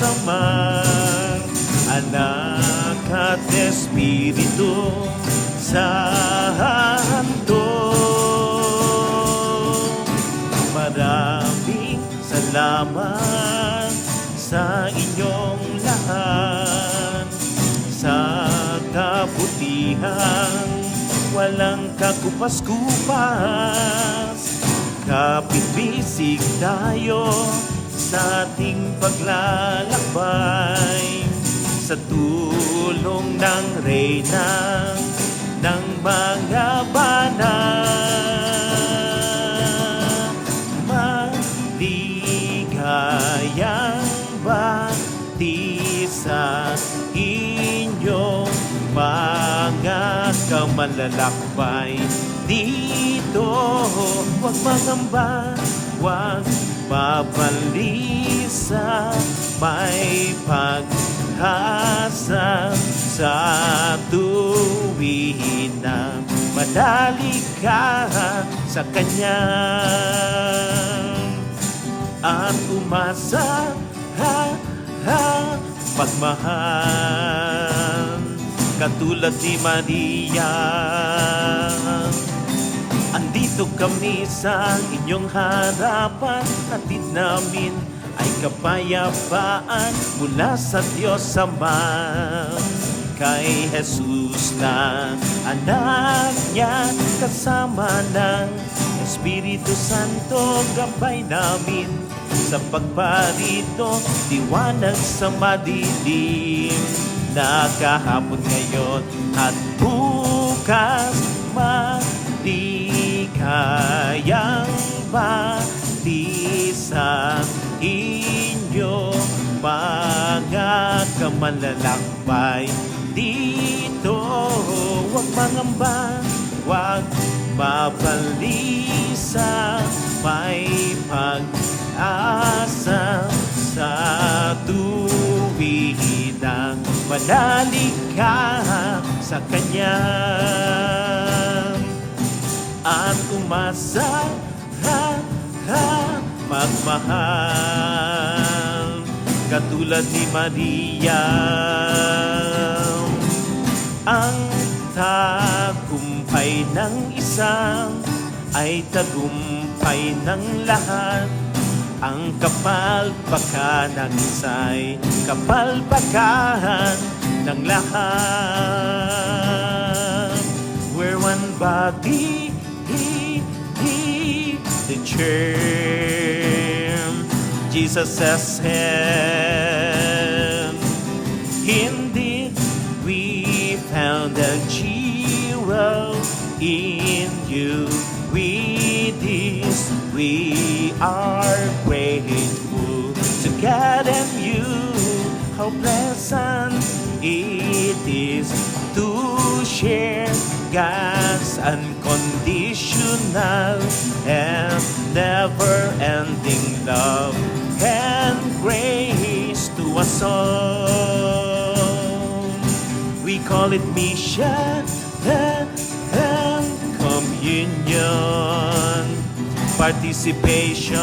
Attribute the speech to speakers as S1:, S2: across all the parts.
S1: Ama, Anak at Espiritu Santo. Maraming salamat sa inyong lahat, sa kabutihan walang kakupas-kupas. Kapit-bisig tayo sa ating paglalakbay, sa tulong ng Reyna ng mga banal. Maligayang bati sa inyong mga kamalalakbay dito. Huwag magamba, huwag mabalisa, may pag-asa sa tuwin na madali ka sa Kanya at umasa, pagmahal katulad ni Maria. Andito kami sa inyong harapan, hatid namin ay kapayapaan mula sa Diyos Ama. Kay Jesus na anak niya, kasama ng Espiritu Santo, gabay namin sa pagparito, liwanag sa madilim na kahapon, ngayon at bukas. Maligayang bati sa inyo mga kamalalakbay dito. Huwag mangamba, huwag mabalisa, may pag-asa sa tuwin na madali ka sa Kanya at umasa, magmahal katulad ni Maria. Ang tagumpay ng isang ay tagumpay ng lahat. Ang kapalpakan ng isa'y kapalpakan ng lahat. We're one body, the church, Jesus as head. Indeed, we found a jewel in you. With this, we are grateful to God and you. How pleasant it is to share God's unconditional and never-ending love and grace to us all. We call it mission and communion, participation.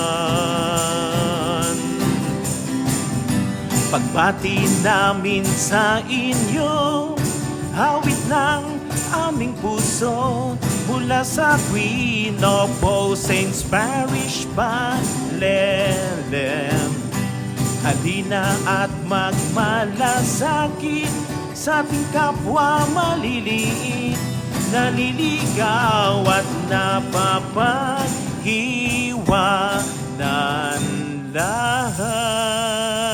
S1: Pagbati namin sa inyo, awit ng aming puso mula sa Queen of All Saints Parish, Balelem. Halina at magmalasakit sa ating kapwa maliliit, naliligaw at napapaghiwanan lahat.